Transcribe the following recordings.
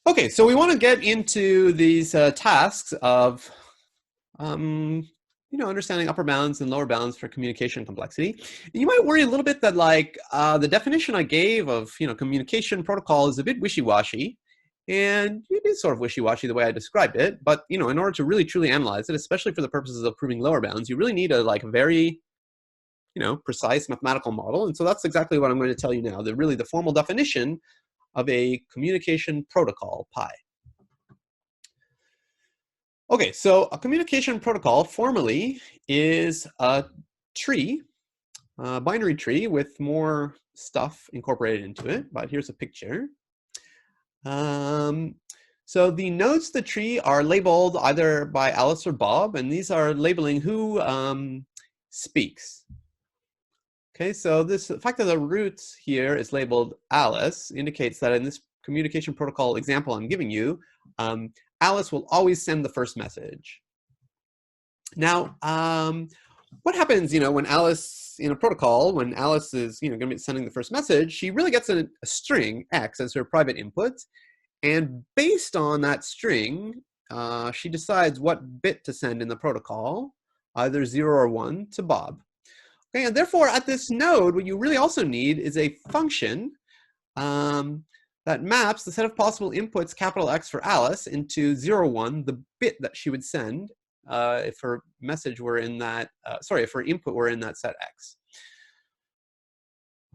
Okay, so we want to get into these tasks of, understanding upper bounds and lower bounds for communication complexity. You might worry a little bit that, like, the definition I gave of, communication protocol is a bit wishy-washy, and it is sort of wishy-washy the way I described it. But, in order to really truly analyze it, especially for the purposes of proving lower bounds, you really need a very, precise mathematical model. And so that's exactly what I'm going to tell you now. The formal definition of a communication protocol, pi. Okay, so a communication protocol formally is a tree, a binary tree with more stuff incorporated into it, but here's a picture. So the nodes of the tree are labeled either by Alice or Bob, and these are labeling who speaks. Okay, so the fact that the root here is labeled Alice indicates that in this communication protocol example I'm giving you, Alice will always send the first message. Now, what happens, when Alice, in a protocol, when Alice is, going to be sending the first message, she really gets a string, X, as her private input. And based on that string, she decides what bit to send in the protocol, either 0 or 1, to Bob. Okay, and therefore, at this node, what you really also need is a function that maps the set of possible inputs, capital X for Alice, into 0, 1, the bit that she would send if her message were in that, if her input were in that set X.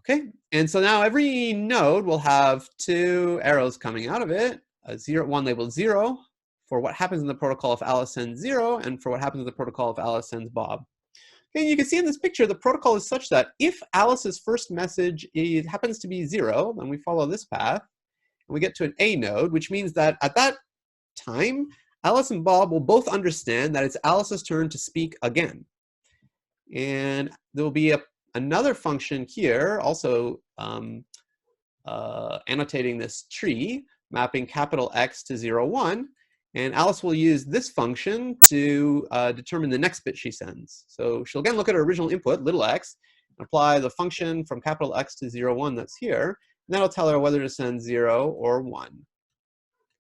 Okay, and so now every node will have 2 arrows coming out of it, one labeled 0 for what happens in the protocol if Alice sends 0, and for what happens in the protocol if Alice sends Bob. Okay, and you can see in this picture, the protocol is such that if Alice's first message happens to be 0, then we follow this path, and we get to an A node, which means that at that time, Alice and Bob will both understand that it's Alice's turn to speak again. And there will be another function here, also annotating this tree, mapping capital X to 0, 1. And Alice will use this function to determine the next bit she sends. So she'll again look at her original input, little x, and apply the function from capital X to 0, 1 that's here. And that'll tell her whether to send 0 or 1.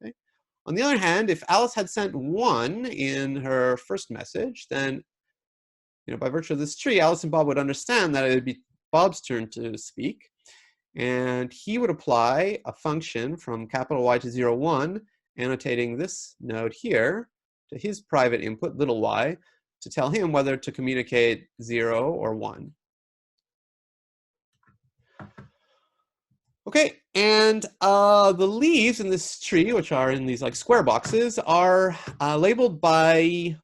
Okay. On the other hand, if Alice had sent 1 in her first message, then by virtue of this tree, Alice and Bob would understand that it would be Bob's turn to speak. And he would apply a function from capital Y to 0, 1, annotating this node here to his private input, little y, to tell him whether to communicate 0 or 1. Okay, and the leaves in this tree, which are in these like square boxes, are labeled by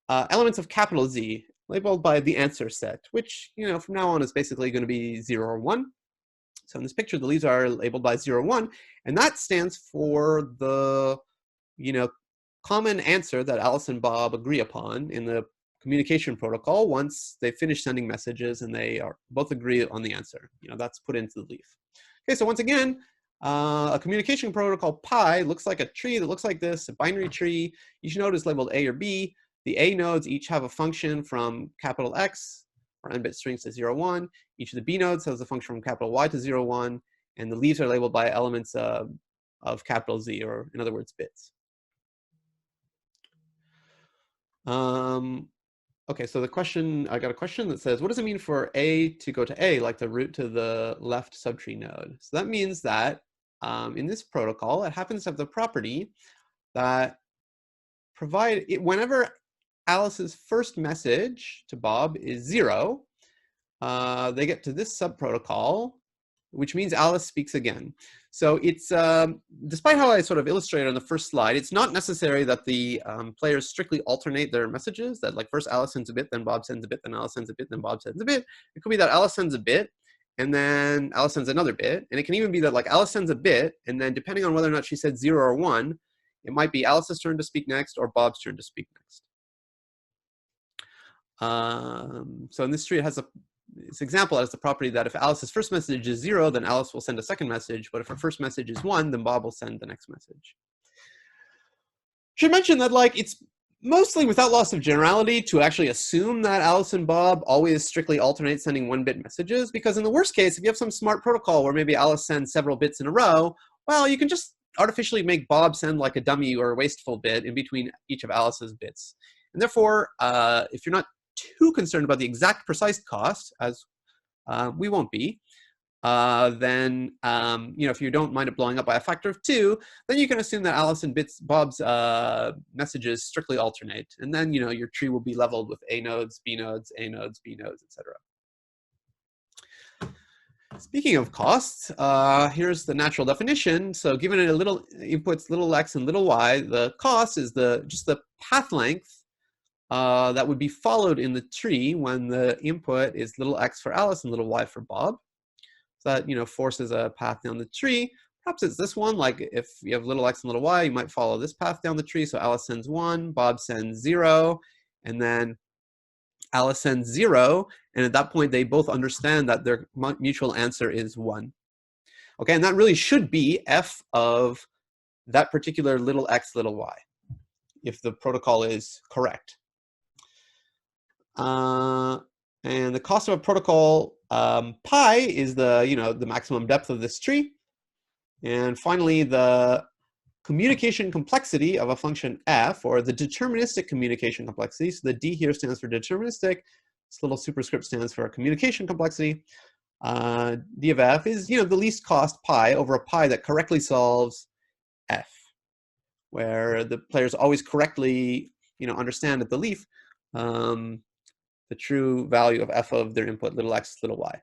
elements of capital Z, labeled by the answer set, which from now on is basically going to be 0 or 1. So in this picture, the leaves are labeled by 0, 1, and that stands for the, common answer that Alice and Bob agree upon in the communication protocol once they finish sending messages and they both agree on the answer. That's put into the leaf. Okay, so once again, a communication protocol pi looks like a tree that looks like this, a binary tree. Each node is labeled A or B. The A nodes each have a function from capital X, or n-bit strings to 0, 1. Each of the B nodes has a function from capital Y to 0, 1. And the leaves are labeled by elements of capital Z, or in other words, bits. Okay, so I got a question that says, what does it mean for A to go to A, like the root to the left subtree node? So that means that in this protocol, it happens to have the property that whenever Alice's first message to Bob is 0, they get to this subprotocol, which means Alice speaks again. So it's, despite how I sort of illustrated on the first slide, it's not necessary that the players strictly alternate their messages, that like first Alice sends a bit, then Bob sends a bit, then Alice sends a bit, then Bob sends a bit. It could be that Alice sends a bit, and then Alice sends another bit. And it can even be that like Alice sends a bit, and then depending on whether or not she said 0 or 1, it might be Alice's turn to speak next or Bob's turn to speak next. So in this tree, this example has the property that if Alice's first message is 0, then Alice will send a second message. But if her first message is 1, then Bob will send the next message. Should mention that it's mostly without loss of generality to actually assume that Alice and Bob always strictly alternate sending 1-bit messages, because in the worst case, if you have some smart protocol where maybe Alice sends several bits in a row, well, you can just artificially make Bob send like a dummy or a wasteful bit in between each of Alice's bits. And therefore, if you're not too concerned about the exact precise cost, as we won't be, then if you don't mind it blowing up by a factor of 2, then you can assume that Alice and Bob's messages strictly alternate, and then your tree will be leveled with A nodes, B nodes, A nodes, B nodes, etc. Speaking of costs, here's the natural definition. So given it a little inputs, little x and little y, the cost is just the path length that would be followed in the tree when the input is little x for Alice and little y for Bob. So that forces a path down the tree. Perhaps it's this one, like if you have little x and little y, you might follow this path down the tree. So Alice sends 1, Bob sends 0, and then Alice sends 0, and at that point they both understand that their mutual answer is 1. Okay, and that really should be f of that particular little x, little y, if the protocol is correct. And the cost of a protocol, pi, is the maximum depth of this tree. And finally, the communication complexity of a function f, or the deterministic communication complexity. So the D here stands for deterministic. This little superscript stands for communication complexity. D of f is the least cost pi over a pi that correctly solves f, where the players always correctly understand at the leaf the true value of f of their input, little x, little y.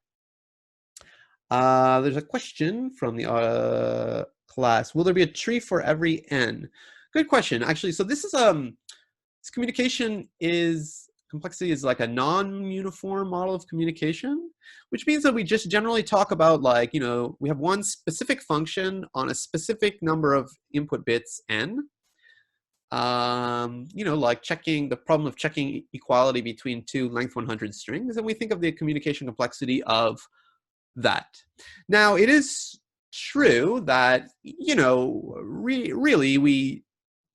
There's a question from the class. Will there be a tree for every n? Good question, actually. So this is this complexity is like a non-uniform model of communication, which means that we just generally talk about we have one specific function on a specific number of input bits n. Like checking the problem of checking equality between two length 100 strings, and we think of the communication complexity of that. Now, it is true that really we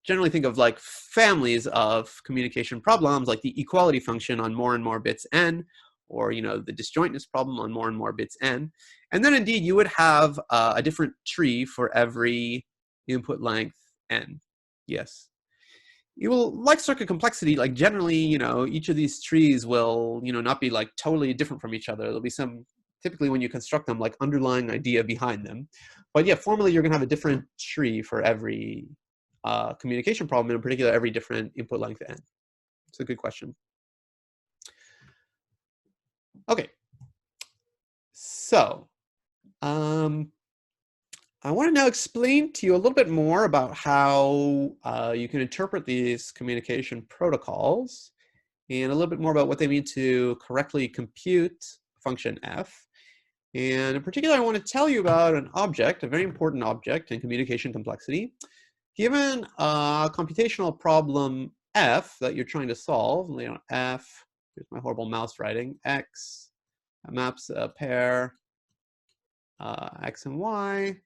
generally think of like families of communication problems, like the equality function on more and more bits n, or the disjointness problem on more and more bits n, and then indeed you would have a different tree for every input length n. Yes. You will, like circuit complexity, like generally, each of these trees will, not be like totally different from each other. There'll be some, typically when you construct them, like underlying idea behind them. But yeah, formally, you're going to have a different tree for every communication problem, and in particular, every different input length n. It's a good question. Okay. So, I want to now explain to you a little bit more about how you can interpret these communication protocols, and a little bit more about what they mean to correctly compute function f. And in particular, I want to tell you about an object, a very important object in communication complexity. Given a computational problem f that you're trying to solve, f, here's my horrible mouse writing, x, that maps a pair x and y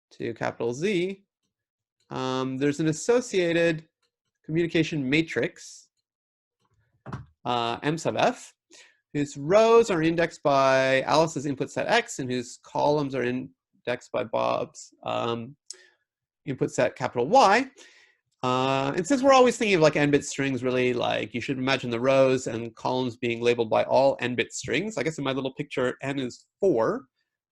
to capital Z, there's an associated communication matrix, M sub f, whose rows are indexed by Alice's input set x, and whose columns are indexed by Bob's input set capital Y. And since we're always thinking of like n-bit strings, really, like you should imagine the rows and columns being labeled by all n-bit strings. I guess in my little picture, n is 4.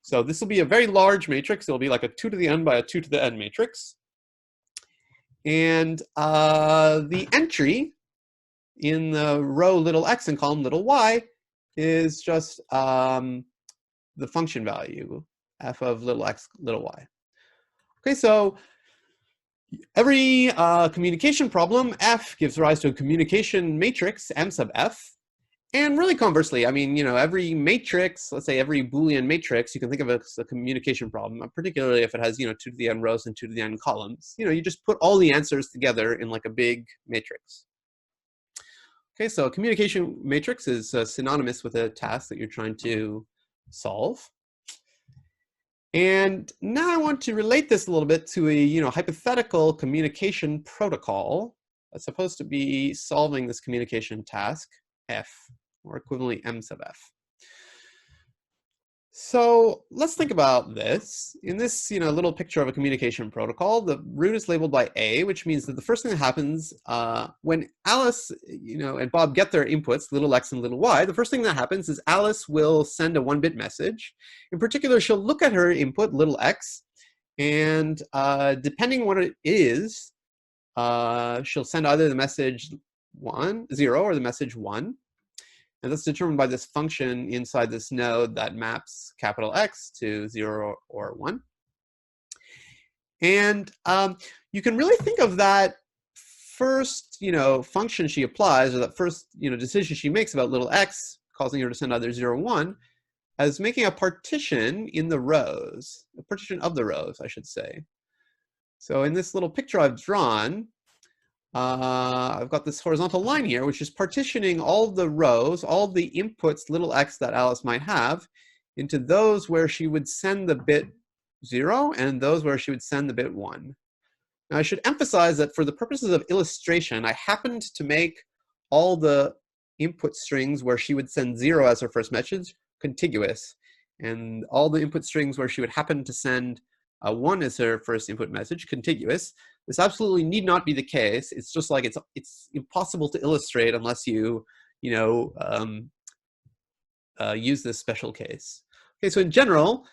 So this will be a very large matrix. It'll be like a 2 to the n by a 2 to the n matrix. And the entry in the row little x and column little y is just the function value, f of little x, little y. Okay, so every communication problem, f, gives rise to a communication matrix, m sub f. And really conversely, I mean, every matrix, let's say every Boolean matrix, you can think of it as a communication problem, particularly if it has, 2 to the n rows and 2 to the n columns. You just put all the answers together in like a big matrix. Okay, so a communication matrix is synonymous with a task that you're trying to solve. And now I want to relate this a little bit to a, hypothetical communication protocol that's supposed to be solving this communication task, f, or equivalently m sub f. So let's think about this. In this, little picture of a communication protocol, the root is labeled by A, which means that the first thing that happens when Alice, and Bob get their inputs, little x and little y, the first thing that happens is Alice will send a 1-bit message. In particular, she'll look at her input, little x, and depending on what it is, she'll send either the message 0 or the message 1. And that's determined by this function inside this node that maps capital X to 0 or 1. And you can really think of that first, function she applies, or that first, decision she makes about little x, causing her to send either 0 or 1, as making a partition in the rows, a partition of the rows, I should say. So in this little picture I've drawn, I've got this horizontal line here, which is partitioning all the rows, all the inputs, little x that Alice might have, into those where she would send the bit 0 and those where she would send the bit 1. Now I should emphasize that for the purposes of illustration, I happened to make all the input strings where she would send 0 as her first message contiguous, and all the input strings where she would happen to send 1 as her first input message contiguous. This absolutely need not be the case. It's just like it's impossible to illustrate unless you use this special case. Okay, so in general,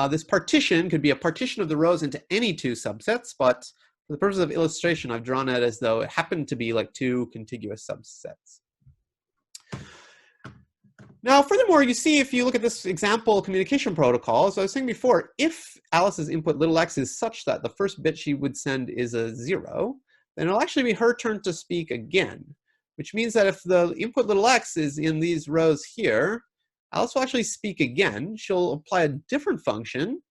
this partition could be a partition of the rows into any 2 subsets, but for the purpose of illustration, I've drawn it as though it happened to be like 2 contiguous subsets. Now, furthermore, you see, if you look at this example communication protocol, as I was saying before, if Alice's input little x is such that the first bit she would send is a 0, then it'll actually be her turn to speak again, which means that if the input little x is in these rows here, Alice will actually speak again. She'll apply a different function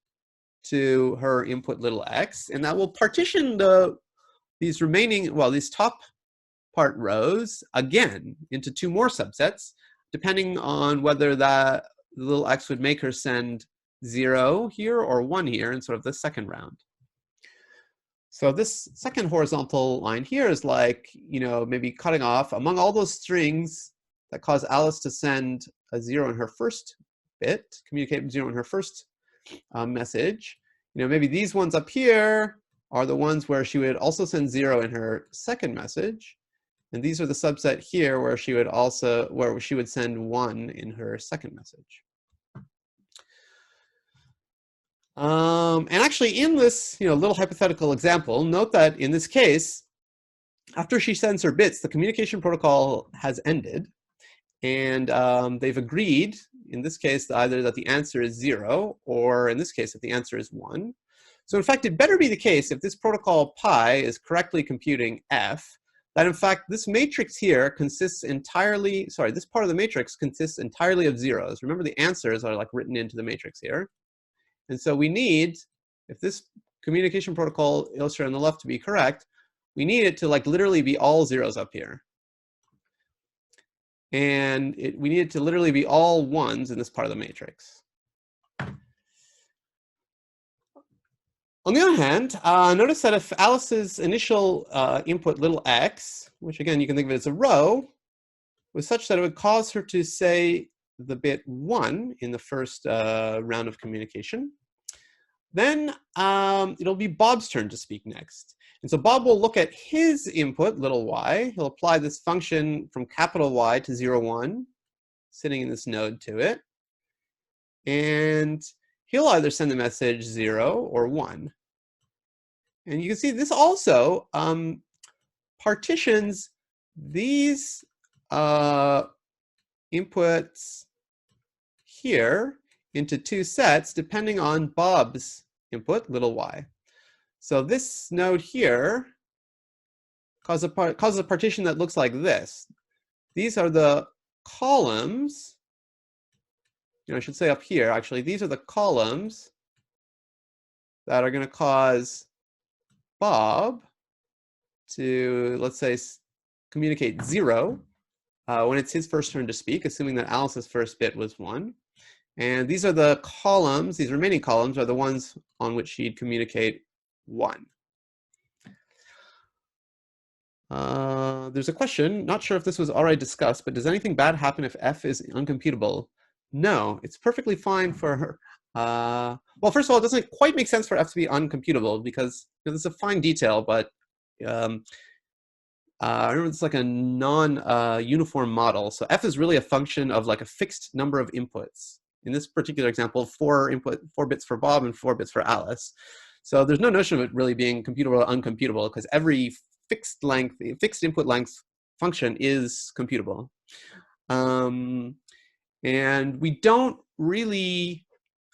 to her input little x, and that will partition these top part rows again into 2 more subsets, depending on whether that little x would make her send 0 here or 1 here in sort of the second round. So this second horizontal line here is like, maybe cutting off among all those strings that cause Alice to send a 0 in her first bit, communicate 0 in her first message. Maybe these ones up here are the ones where she would also send 0 in her second message. And these are the subset here where she would send 1 in her second message. And actually, in this little hypothetical example, note that in this case, after she sends her bits, the communication protocol has ended, and they've agreed, in this case, either that the answer is 0, or in this case, that the answer is 1. So in fact, it better be the case, if this protocol pi is correctly computing f, that in fact this matrix here consists entirely, this part of the matrix consists entirely of zeros. Remember, the answers are like written into the matrix here. And so we need, if this communication protocol illustrated on the left to be correct, we need it to like literally be all zeros up here. And we need it to literally be all 1s in this part of the matrix. On the other hand, notice that if Alice's initial input little x, which again you can think of it as a row, was such that it would cause her to say the bit 1 in the first round of communication, then it'll be Bob's turn to speak next. And so Bob will look at his input, little y. He'll apply this function from capital Y to 0, 1, sitting in this node to it. And he'll either send the message 0 or 1. And you can see this also partitions these inputs here into 2 sets depending on Bob's input, little y. So this node here causes a partition that looks like this. These are the columns. I should say up here, actually, these are the columns that are going to cause Bob to, let's say, communicate 0 when it's his first turn to speak, assuming that Alice's first bit was 1. And these are the columns, these remaining columns are the ones on which she'd communicate 1. There's a question, not sure if this was already discussed, but does anything bad happen if f is uncomputable? No, it's perfectly fine for her. Well, first of all, it doesn't quite make sense for f to be uncomputable because it's a fine detail, but remember it's like a non-uniform model. So f is really a function of like a fixed number of inputs. In this particular example, 4 bits for Bob and 4 bits for Alice. So there's no notion of it really being computable or uncomputable because every fixed input length function is computable. And we don't really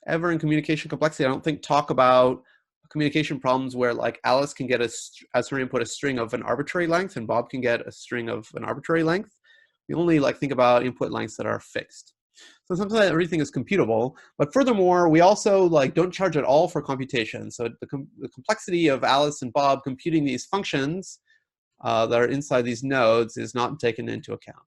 ever in communication complexity, I don't think, talk about communication problems where like Alice can get as her input a string of an arbitrary length and Bob can get a string of an arbitrary length. We only like think about input lengths that are fixed. So sometimes everything is computable, but furthermore, we also like don't charge at all for computation. So the complexity of Alice and Bob computing these functions that are inside these nodes is not taken into account.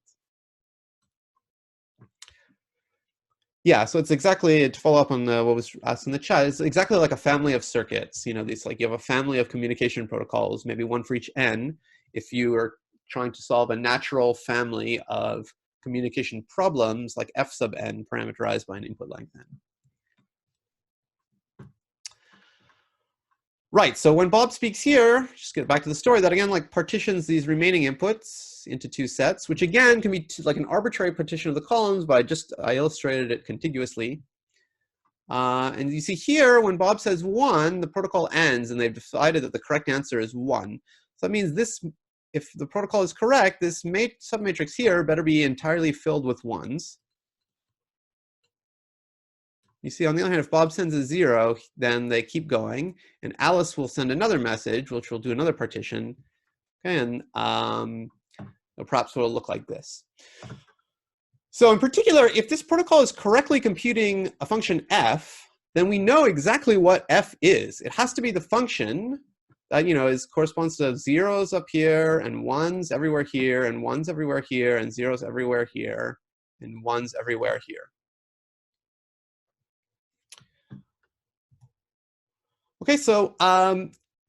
Yeah, so it's exactly, to follow up on what was asked in the chat, it's exactly like a family of circuits. You know, these like you have a family of communication protocols, maybe one for each n. If you are trying to solve a natural family of communication problems like f sub n parameterized by an input length n. Right, so when Bob speaks here, just get back to the story, that again like partitions these remaining inputs into 2 sets, which again can be like an arbitrary partition of the columns, but I illustrated it contiguously. And you see here, when Bob says 1, the protocol ends, and they've decided that the correct answer is 1. So that means this, if the protocol is correct, this submatrix here better be entirely filled with 1s. You see, on the other hand, if Bob sends a 0, then they keep going, and Alice will send another message, which will do another partition, and perhaps it will look like this. So in particular, if this protocol is correctly computing a function f, then we know exactly what f is. It has to be the function that corresponds to 0s up here, and 1s everywhere here, and 1s everywhere here, and 0s everywhere here, and 1s everywhere here. Okay, so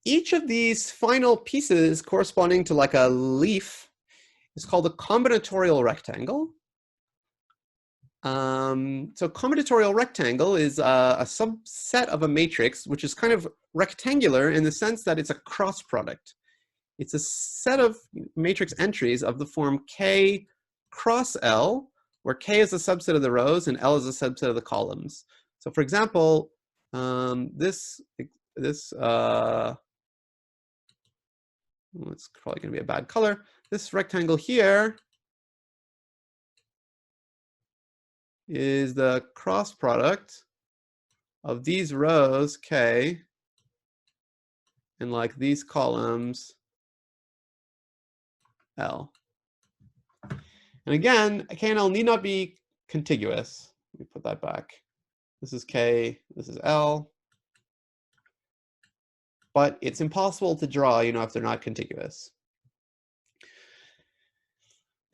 each of these final pieces corresponding to like a leaf is called a combinatorial rectangle. So combinatorial rectangle is a subset of a matrix, which is kind of rectangular in the sense that it's a cross product. It's a set of matrix entries of the form K cross L, where K is a subset of the rows and L is a subset of the columns. So for example, it's probably going to be a bad color. This rectangle here is the cross product of these rows K and like these columns L. And again, K and L need not be contiguous. Let me put that back. This is K, this is L. But it's impossible to draw, if they're not contiguous.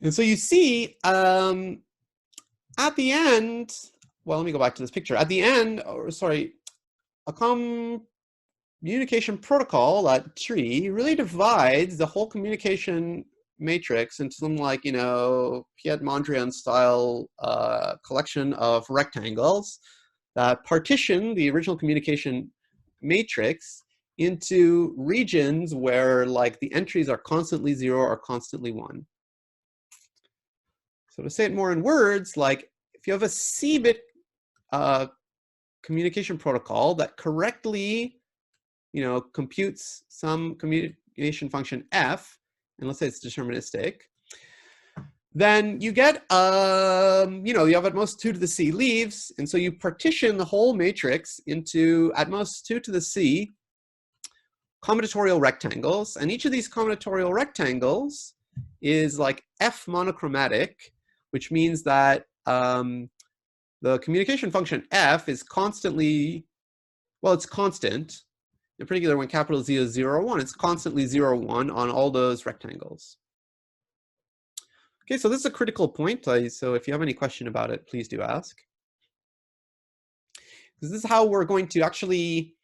And so you see, at the end, well, let me go back to this picture. At the end, a communication protocol, that tree, really divides the whole communication matrix into some like, Mondrian Style collection of rectangles that partition the original communication matrix into regions where like the entries are constantly 0 or constantly 1. So to say it more in words, like if you have a C-bit communication protocol that correctly, computes some communication function f, and let's say it's deterministic, then you get, you have at most 2 to the c leaves, and so you partition the whole matrix into at most 2 to the c combinatorial rectangles, and each of these combinatorial rectangles is like f monochromatic, which means that the communication function f is constantly, well, it's constant. In particular, when capital Z is 0 or 1, it's constantly 0 or 1 on all those rectangles. Okay, so this is a critical point. So if you have any question about it, please do ask. Because this is how we're going to actually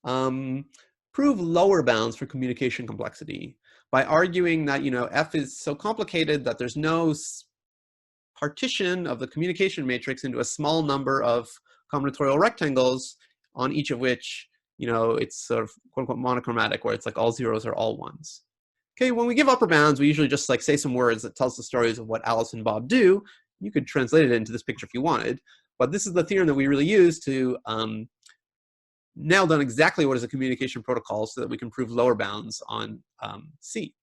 prove lower bounds for communication complexity by arguing that f is so complicated that there's no partition of the communication matrix into a small number of combinatorial rectangles, on each of which, it's sort of quote unquote monochromatic, where it's like all zeros are all ones. Okay, when we give upper bounds, we usually just like say some words that tells the stories of what Alice and Bob do. You could translate it into this picture if you wanted, but this is the theorem that we really use to nail down exactly what is a communication protocol so that we can prove lower bounds on C.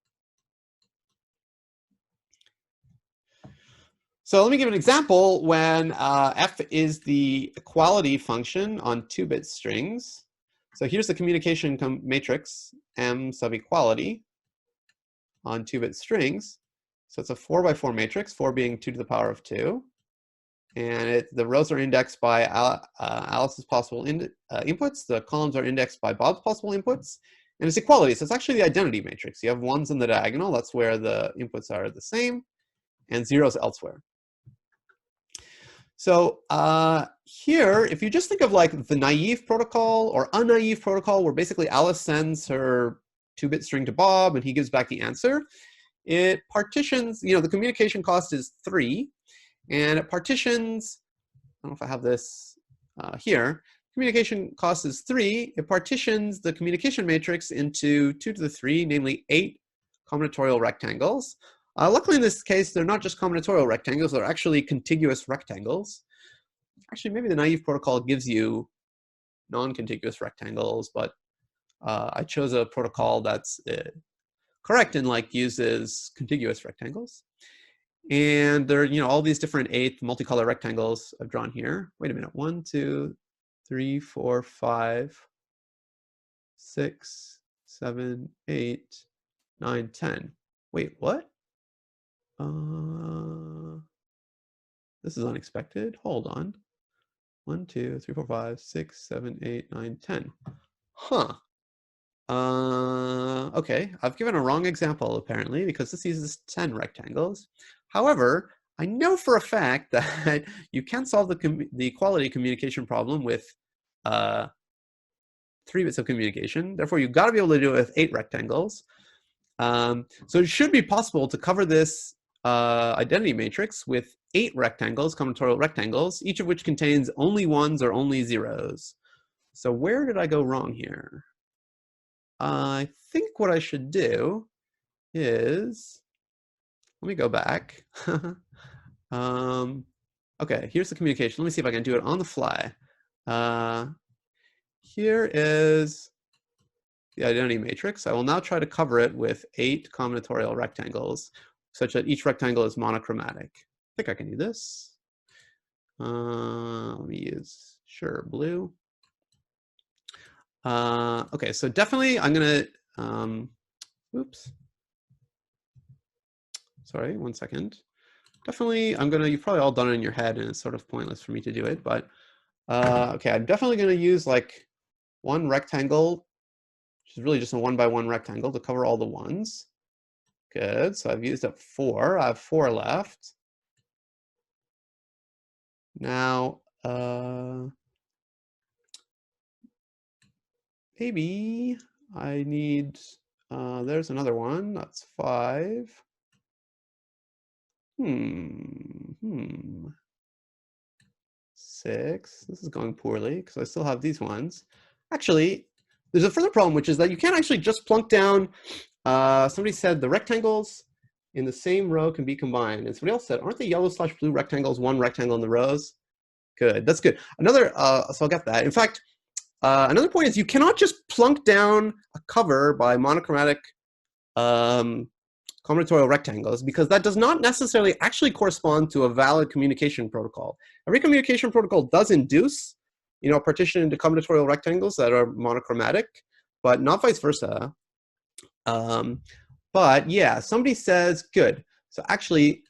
So let me give an example when f is the equality function on 2-bit strings. So here's the communication matrix M sub equality on 2-bit strings. So it's a 4x4 matrix, 4 being 2 to the power of 2. And the rows are indexed by Alice's possible inputs. The columns are indexed by Bob's possible inputs. And it's equality, so it's actually the identity matrix. You have ones in the diagonal, that's where the inputs are the same, and zeros elsewhere. So here, if you just think of like the naive protocol or unnaive protocol, where basically Alice sends her 2-bit string to Bob and he gives back the answer, it partitions, the communication cost is 3, and it partitions, I don't know if I have this here, communication cost is 3, it partitions the communication matrix into 2 to the 3, namely 8 combinatorial rectangles. Luckily in this case, they're not just combinatorial rectangles, they're actually contiguous rectangles. Actually, maybe the naive protocol gives you non-contiguous rectangles, but I chose a protocol that's correct and like uses contiguous rectangles. And there are, all these different 8 multicolor rectangles I've drawn here. Wait a minute, 1, 2, 3, 4, 5, 6, 7, 8, 9, 10. Wait, what? This is unexpected. Hold on. 1, 2, 3, 4, 5, 6, 7, 8, 9, 10. Huh. Okay, I've given a wrong example apparently because this uses 10 rectangles. However, I know for a fact that you can solve the equality communication problem with 3 bits of communication. Therefore, you've got to be able to do it with 8 rectangles. So it should be possible to cover this identity matrix with 8 rectangles, combinatorial rectangles, each of which contains only ones or only zeros. So where did I go wrong here? I think what I should do is, let me go back. Okay, here's the communication. Let me see if I can do it on the fly. Here is the identity matrix. I will now try to cover it with 8 combinatorial rectangles, such that each rectangle is monochromatic. I think I can do this. Let me use, sure, blue. Okay, so definitely I'm gonna, oops. Sorry, 1 second. Definitely, you've probably all done it in your head and it's sort of pointless for me to do it, but okay, I'm definitely gonna use like 1 rectangle, which is really just a 1x1 rectangle to cover all the ones. Good, so I've used up 4, I have 4 left. Now, maybe I need, there's another one, that's 5. 6, this is going poorly because I still have these ones. Actually, there's a further problem, which is that you can't actually just plunk down, somebody said the rectangles in the same row can be combined. And somebody else said, aren't the yellow/blue rectangles 1 rectangle in the rows? Good, that's good. Another, so I'll get that. In fact, another point is you cannot just plunk down a cover by monochromatic combinatorial rectangles, because that does not necessarily actually correspond to a valid communication protocol. Every communication protocol does induce, a partition into combinatorial rectangles that are monochromatic, but not vice versa. But yeah, somebody says, good. So actually,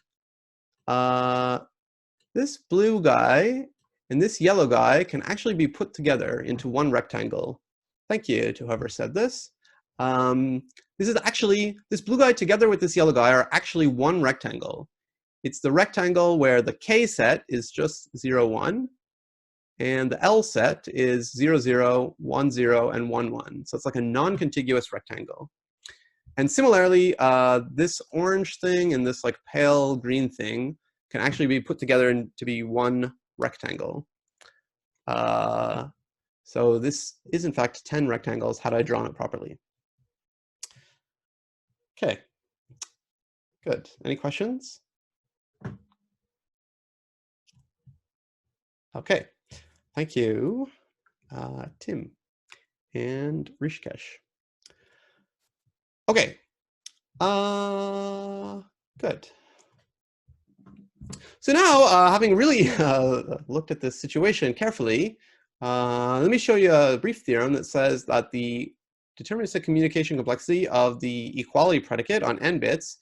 this blue guy and this yellow guy can actually be put together into 1 rectangle. Thank you to whoever said this. This is actually, this blue guy together with this yellow guy are actually 1 rectangle. It's the rectangle where the K set is just 0, 1, and the L set is 0, 0, 1, 0, and 1, 1. So it's like a non-contiguous rectangle. And similarly, this orange thing and this like pale green thing can actually be put together to be one rectangle. So this is in fact 10 rectangles had I drawn it properly. Okay, good. Any questions? Okay, thank you, Tim and Rishikesh. Okay, good. So now, having really looked at this situation carefully, let me show you a brief theorem that says that the deterministic communication complexity of the equality predicate on n bits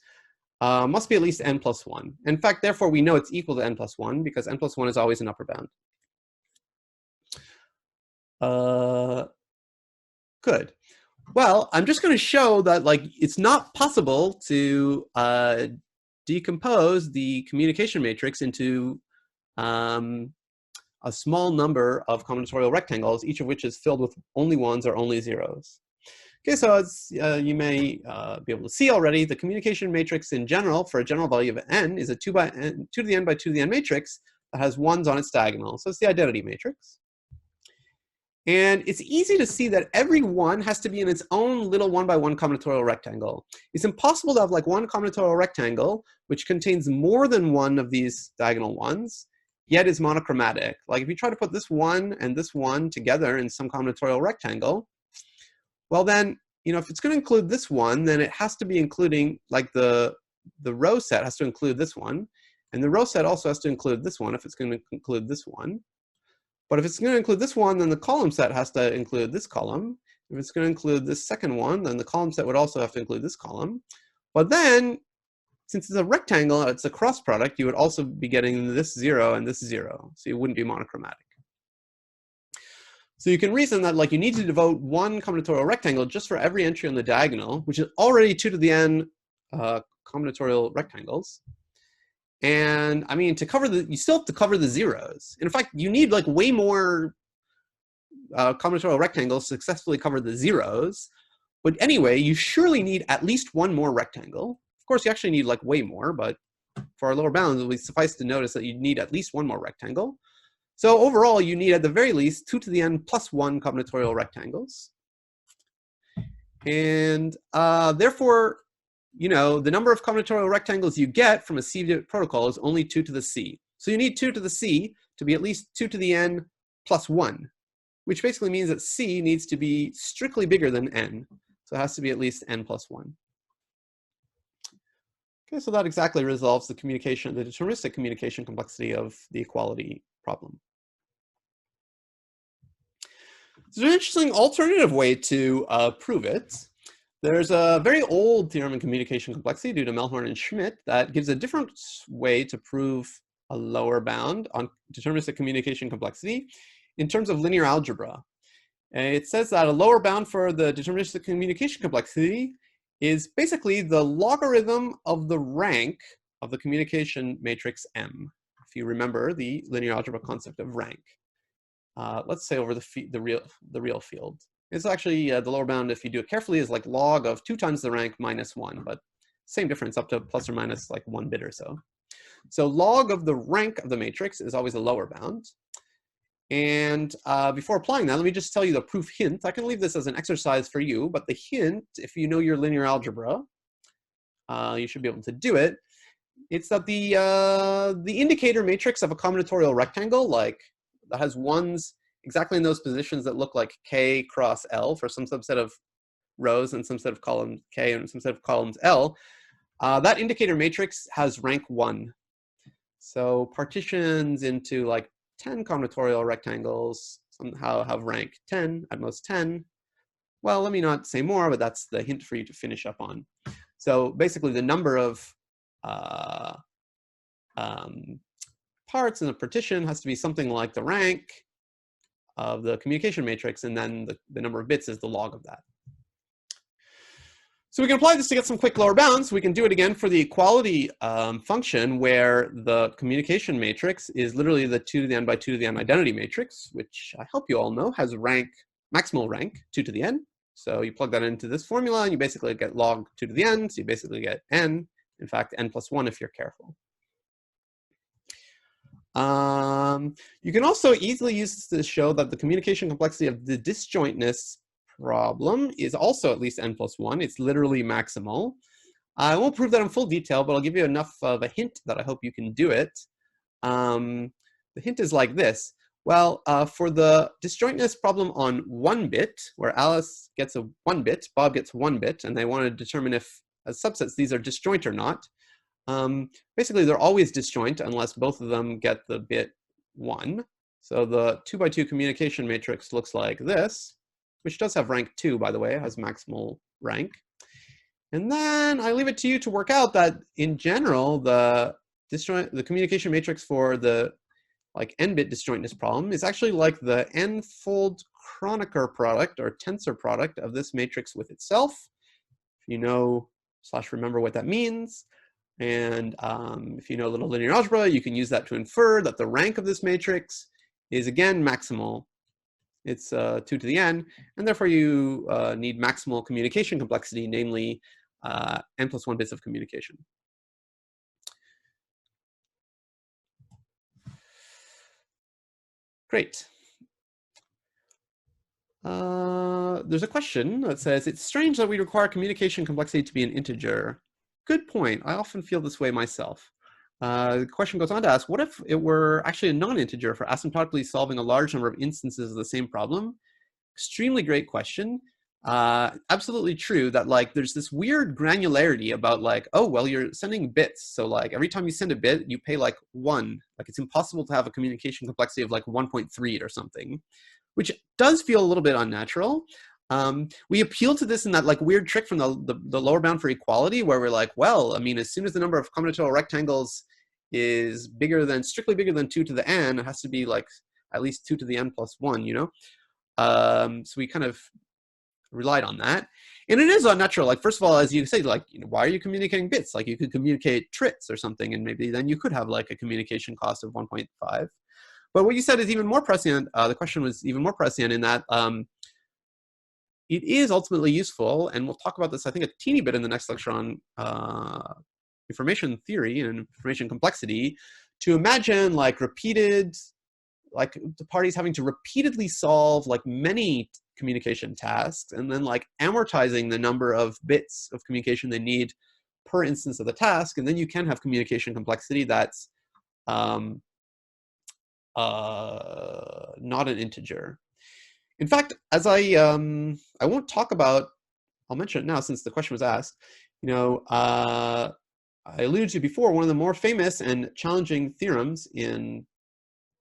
must be at least n plus 1. In fact, therefore, we know it's equal to n plus 1 because n plus 1 is always an upper bound. Good. Well, I'm just going to show that like it's not possible to decompose the communication matrix into a small number of combinatorial rectangles, each of which is filled with only ones or only zeros. Okay, so as you may be able to see already, the communication matrix in general, for a general value of n, is a 2 to the n by 2 to the n matrix that has ones on its diagonal. So it's the identity matrix. And it's easy to see that every one has to be in its own little 1 by 1 combinatorial rectangle. It's impossible to have like one combinatorial rectangle which contains more than one of these diagonal ones, yet is monochromatic. Like if you try to put this one and this one together in some combinatorial rectangle, well then, you know, if it's going to include this one, then it has to be including, like the row set has to include this one, and the row set also has to include this one if it's going to include this one. But if it's going to include this one, then the column set has to include this column. If it's going to include this second one, then the column set would also have to include this column. But then, since it's a rectangle, it's a cross product, you would also be getting this 0 and this 0. So you wouldn't be monochromatic. So you can reason that like you need to devote one combinatorial rectangle just for every entry on the diagonal, which is already 2 to the n combinatorial rectangles. And I mean, to cover you still have to cover the zeros. In fact, you need like way more combinatorial rectangles to successfully cover the zeros. But anyway, you surely need at least one more rectangle. Of course, you actually need like way more, but for our lower bounds, it would suffice to notice that you need at least one more rectangle. So overall, you need at the very least 2 to the n plus 1 combinatorial rectangles. And therefore, you know, the number of combinatorial rectangles you get from a C protocol is only 2 to the c. So you need 2 to the c to be at least 2 to the n plus 1, which basically means that c needs to be strictly bigger than n. So it has to be at least n plus 1. Okay, so that exactly resolves the deterministic communication complexity of the equality problem. There's an interesting alternative way to prove it. There's a very old theorem in communication complexity due to Melhorn and Schmidt that gives a different way to prove a lower bound on deterministic communication complexity in terms of linear algebra. It says that a lower bound for the deterministic communication complexity is basically the logarithm of the rank of the communication matrix M, if you remember the linear algebra concept of rank. Let's say over the real field. It's actually the lower bound, if you do it carefully, is like log of 2 times the rank minus 1, but same difference up to plus or minus like 1 bit or so. So log of the rank of the matrix is always a lower bound. And before applying that, let me just tell you the proof hint. I can leave this as an exercise for you, but the hint, if you know your linear algebra, you should be able to do it. It's that the indicator matrix of a combinatorial rectangle, like that has ones exactly in those positions that look like K cross L for some subset of rows and some set of columns K and some set of columns L, that indicator matrix has rank 1. So partitions into like 10 combinatorial rectangles somehow have rank 10, at most 10. Well, let me not say more, but that's the hint for you to finish up on. So basically the number of parts in a partition has to be something like the rank of the communication matrix, and then the number of bits is the log of that. So we can apply this to get some quick lower bounds. We can do it again for the equality function, where the communication matrix is literally the 2 to the n by 2 to the n identity matrix, which I hope you all know has rank, maximal rank 2 to the n. So you plug that into this formula, and you basically get log 2 to the n. So you basically get n, in fact, n plus 1 if you're careful. You can also easily use this to show that the communication complexity of the disjointness problem is also at least n+1. It's literally maximal. I won't prove that in full detail, but I'll give you enough of a hint that I hope you can do it. The hint is like this. Well, for the disjointness problem on 1 bit, where Alice gets a 1 bit, Bob gets 1 bit, and they want to determine if, as subsets, these are disjoint or not. Basically, they're always disjoint unless both of them get the bit 1. So the 2x2 communication matrix looks like this, which does have rank 2, by the way. It has maximal rank. And then I leave it to you to work out that, in general, the communication matrix for the n-bit disjointness problem is actually like the n-fold Kronecker product or tensor product of this matrix with itself. If you know / remember what that means, and if you know a little linear algebra, you can use that to infer that the rank of this matrix is again maximal. It's 2 to the n, and therefore you need maximal communication complexity, namely n+1 bits of communication. Great. There's a question that says, it's strange that we require communication complexity to be an integer. Good point. I often feel this way myself. The question goes on to ask, what if it were actually a non-integer for asymptotically solving a large number of instances of the same problem? Extremely great question. Absolutely true that there's this weird granularity about oh, well, you're sending bits. So every time you send a bit, you pay 1. It's impossible to have a communication complexity of 1.3 or something, which does feel a little bit unnatural. We appeal to this in that weird trick from the lower bound for equality, where we're well, I mean, as soon as the number of combinatorial rectangles is strictly bigger than 2 to the n, it has to be at least 2 to the n+1, you know? So we kind of relied on that. And it is unnatural. First of all, as you say, why are you communicating bits? You could communicate trits or something, and maybe then you could have a communication cost of 1.5. But what you said is even more prescient. The question was even more prescient in that it is ultimately useful, and we'll talk about this, I think, a teeny bit in the next lecture on information theory and information complexity, to imagine repeated, the parties having to repeatedly solve many communication tasks, and then amortizing the number of bits of communication they need per instance of the task, and then you can have communication complexity that's not an integer. In fact, as I won't talk about, I'll mention it now since the question was asked. I alluded to before, one of the more famous and challenging theorems in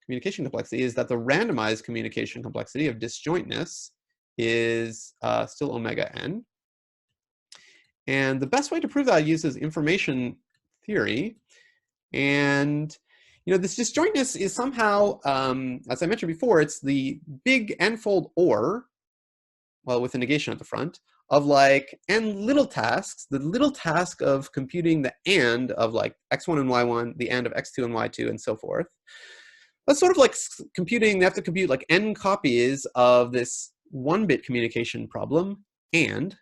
communication complexity is that the randomized communication complexity of disjointness is still omega n. And the best way to prove that uses information theory. And this disjointness is somehow, as I mentioned before, it's the big n-fold or, well, with a negation at the front, of n little tasks, the little task of computing the and of x1 and y1, the and of x2 and y2, and so forth. That's sort of computing, they have to compute n copies of this 1-bit communication problem, and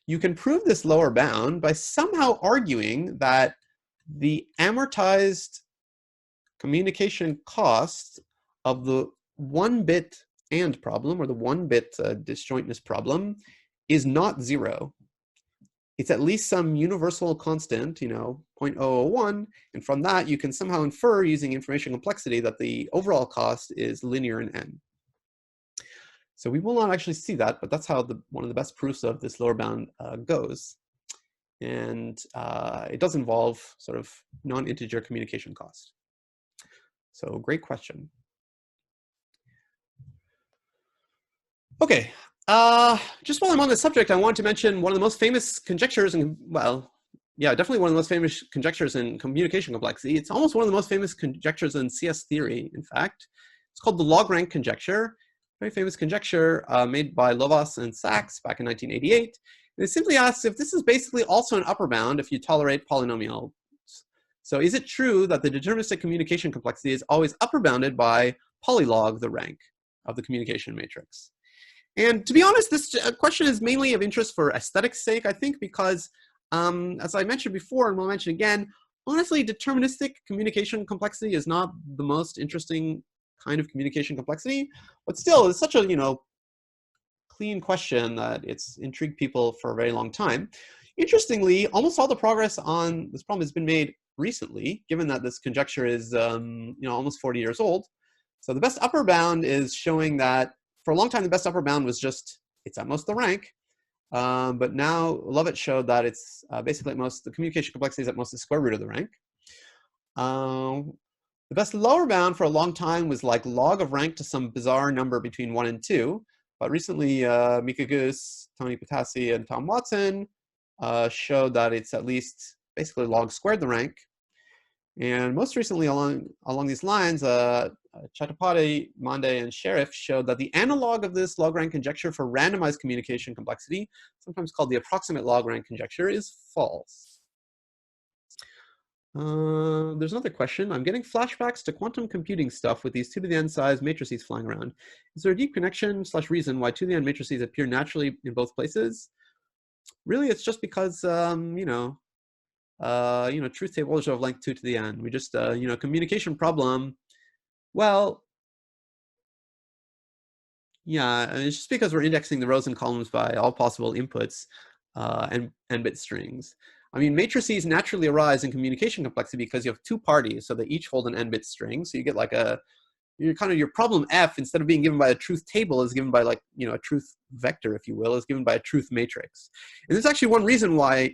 you can prove this lower bound by somehow arguing that the amortized communication cost of the 1-bit and problem, or the 1-bit disjointness problem, is not 0. It's at least some universal constant, 0.001, and from that you can somehow infer, using information complexity, that the overall cost is linear in n. So we will not actually see that, but that's how one of the best proofs of this lower bound goes. And it does involve sort of non-integer communication cost. So great question. Okay, just while I'm on this subject, I want to mention one of the most famous conjectures, and well, yeah, definitely one of the most famous conjectures in communication complexity. It's almost one of the most famous conjectures in CS theory, in fact. It's called the log rank conjecture. Very famous conjecture made by Lovász and Sachs back in 1988. And it simply asks if this is basically also an upper bound if you tolerate polynomials. So is it true that the deterministic communication complexity is always upper bounded by polylog the rank of the communication matrix? And to be honest, this question is mainly of interest for aesthetics' sake, I think, because as I mentioned before, and we'll mention again, honestly, deterministic communication complexity is not the most interesting kind of communication complexity, but still, it's such a, you know, clean question that it's intrigued people for a very long time. Interestingly, almost all the progress on this problem has been made recently, given that this conjecture is, you know, almost 40 years old. So the best upper bound is showing that for a long time, the best upper bound was just, it's at most the rank. But now Lovett showed that it's basically at most, the communication complexity is at most the square root of the rank. The best lower bound for a long time was like log of rank to some bizarre number between 1 and 2. But recently, Mika Goose, Tony Patassi, and Tom Watson showed that it's at least basically log squared the rank. And most recently along these lines, Chattopadhyay, Monday, and Sheriff showed that the analog of this log rank conjecture for randomized communication complexity, sometimes called the approximate log rank conjecture, is false. There's another question. I'm getting flashbacks to quantum computing stuff with these 2 to the n size matrices flying around. Is there a deep connection / reason why 2 to the n matrices appear naturally in both places? Really, it's just because, you know, truth tables are of length 2 to the n. We just, you know, communication problem. Well, yeah, and it's just because we're indexing the rows and columns by all possible inputs and n-bit strings. I mean, matrices naturally arise in communication complexity because you have 2 parties, so they each hold an n-bit string. So you get like your problem F, instead of being given by a truth table, is given by, like, you know, a truth vector, if you will, is given by a truth matrix. And there's actually one reason why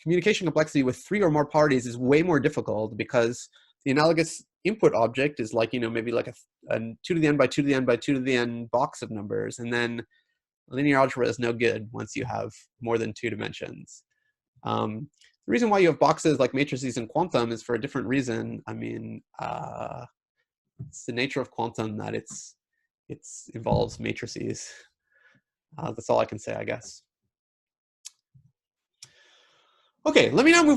communication complexity with 3 or more parties is way more difficult, because the analogous input object is like, you know, maybe like a 2 to the n by 2 to the n by 2 to the n box of numbers. And then linear algebra is no good once you have more than 2 dimensions. The reason why you have boxes like matrices in quantum is for a different reason. I mean, it's the nature of quantum that it involves matrices. That's all I can say, I guess. Okay, let me now move